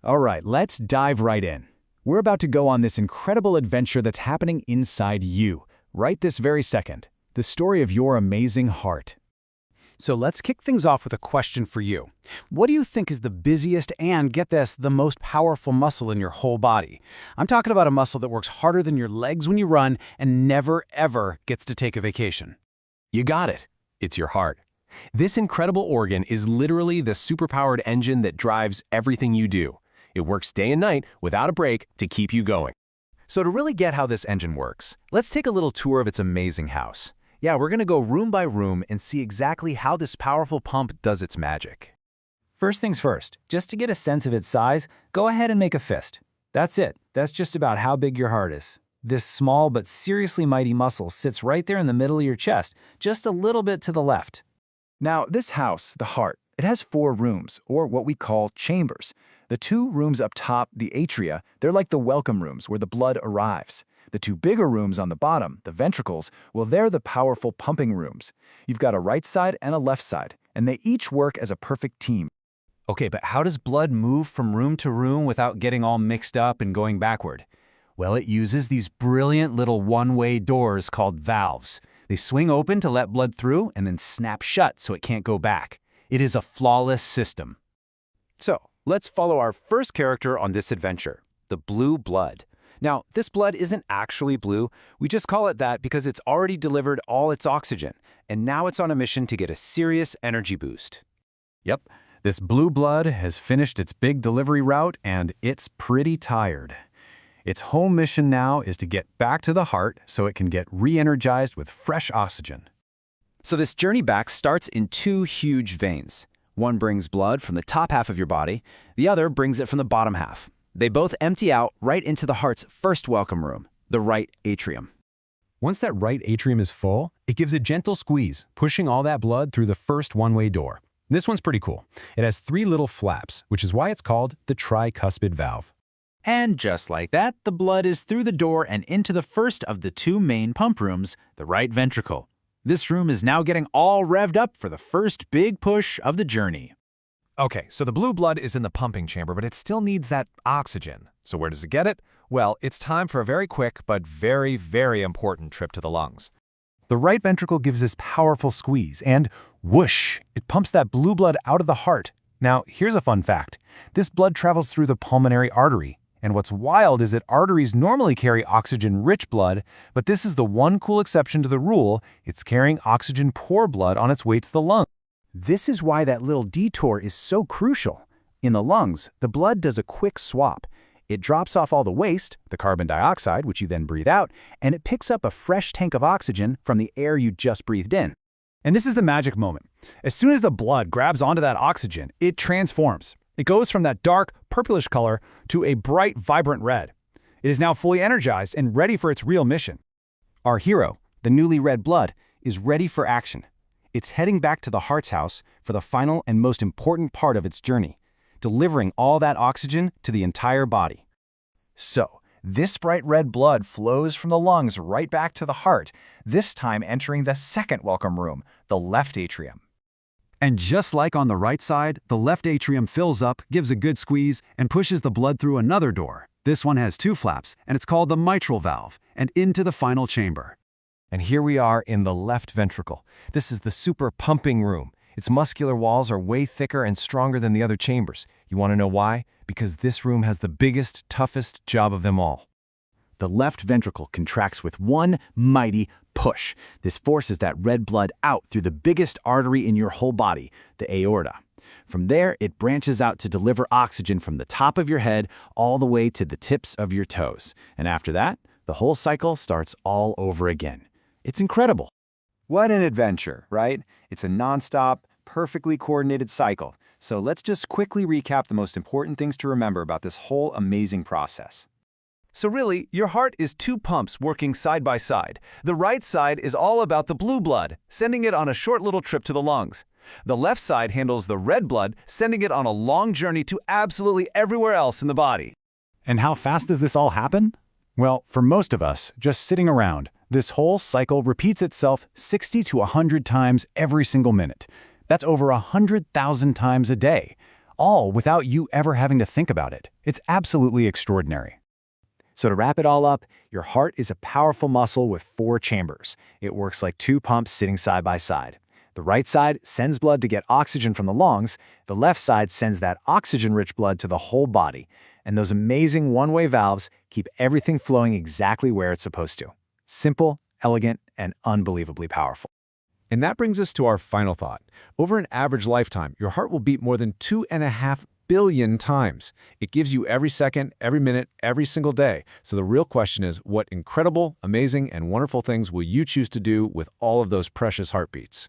All right, let's dive right in. We're about to go on this incredible adventure that's happening inside you, right this very second. The story of your amazing heart. So let's kick things off with a question for you. What do you think is the busiest and, get this, the most powerful muscle in your whole body? I'm talking about a muscle that works harder than your legs when you run and never, ever gets to take a vacation. You got it. It's your heart. This incredible organ is literally the superpowered engine that drives everything you do. It works day and night without a break to keep you going. So to really get how this engine works, let's take a little tour of its amazing house. Yeah, we're going to go room by room and see exactly how this powerful pump does its magic. First things first, just to get a sense of its size, go ahead and make a fist. That's it. That's just about how big your heart is. This small but seriously mighty muscle sits right there in the middle of your chest, just a little bit to the left. Now, this house, the heart, it has 4 rooms, or what we call chambers. The 2 rooms up top, the atria, they're like the welcome rooms where the blood arrives. The 2 bigger rooms on the bottom, the ventricles, well, they're the powerful pumping rooms. You've got a right side and a left side, and they each work as a perfect team. Okay, but how does blood move from room to room without getting all mixed up and going backward? Well, it uses these brilliant little one-way doors called valves. They swing open to let blood through and then snap shut so it can't go back. It is a flawless system. So, let's follow our first character on this adventure, the blue blood. Now, this blood isn't actually blue. We just call it that because it's already delivered all its oxygen, and now it's on a mission to get a serious energy boost. Yep, this blue blood has finished its big delivery route, and it's pretty tired. Its whole mission now is to get back to the heart so it can get re-energized with fresh oxygen. So this journey back starts in 2 huge veins. One brings blood from the top half of your body, the other brings it from the bottom half. They both empty out right into the heart's first welcome room, the right atrium. Once that right atrium is full, it gives a gentle squeeze, pushing all that blood through the first one-way door. This one's pretty cool. It has 3 little flaps, which is why it's called the tricuspid valve. And just like that, the blood is through the door and into the first of the 2 main pump rooms, the right ventricle. This room is now getting all revved up for the first big push of the journey. Okay, so the blue blood is in the pumping chamber, but it still needs that oxygen. So where does it get it? Well, it's time for a very quick but very, very important trip to the lungs. The right ventricle gives this powerful squeeze, and whoosh, it pumps that blue blood out of the heart. Now, here's a fun fact. This blood travels through the pulmonary artery. And what's wild is that arteries normally carry oxygen-rich blood, but this is the one cool exception to the rule. It's carrying oxygen-poor blood on its way to the lung. This is why that little detour is so crucial. In the lungs, the blood does a quick swap. It drops off all the waste, the carbon dioxide, which you then breathe out, and it picks up a fresh tank of oxygen from the air you just breathed in. And this is the magic moment. As soon as the blood grabs onto that oxygen, it transforms. It goes from that dark, purplish color to a bright, vibrant red. It is now fully energized and ready for its real mission. Our hero, the newly red blood, is ready for action. It's heading back to the heart's house for the final and most important part of its journey, delivering all that oxygen to the entire body. So, this bright red blood flows from the lungs right back to the heart, this time entering the second welcome room, the left atrium. And just like on the right side, the left atrium fills up, gives a good squeeze, and pushes the blood through another door. This one has 2 flaps, and it's called the mitral valve, and into the final chamber. And here we are in the left ventricle. This is the super pumping room. Its muscular walls are way thicker and stronger than the other chambers. You want to know why? Because this room has the biggest, toughest job of them all. The left ventricle contracts with one mighty push. This forces that red blood out through the biggest artery in your whole body, the aorta. From there, it branches out to deliver oxygen from the top of your head all the way to the tips of your toes. And after that, the whole cycle starts all over again. It's incredible. What an adventure, right? It's a nonstop, perfectly coordinated cycle. So let's just quickly recap the most important things to remember about this whole amazing process. So really, your heart is 2 pumps working side by side. The right side is all about the blue blood, sending it on a short little trip to the lungs. The left side handles the red blood, sending it on a long journey to absolutely everywhere else in the body. And how fast does this all happen? Well, for most of us, just sitting around, this whole cycle repeats itself 60 to 100 times every single minute. That's over 100,000 times a day. all without you ever having to think about it. It's absolutely extraordinary. So to wrap it all up, your heart is a powerful muscle with 4 chambers. It works like 2 pumps sitting side by side. The right side sends blood to get oxygen from the lungs. The left side sends that oxygen-rich blood to the whole body. And those amazing one-way valves keep everything flowing exactly where it's supposed to. Simple, elegant, and unbelievably powerful. And that brings us to our final thought. Over an average lifetime, your heart will beat more than 2.5 billion times. It gives you every second, every minute, every single day. So the real question is, what incredible, amazing, and wonderful things will you choose to do with all of those precious heartbeats?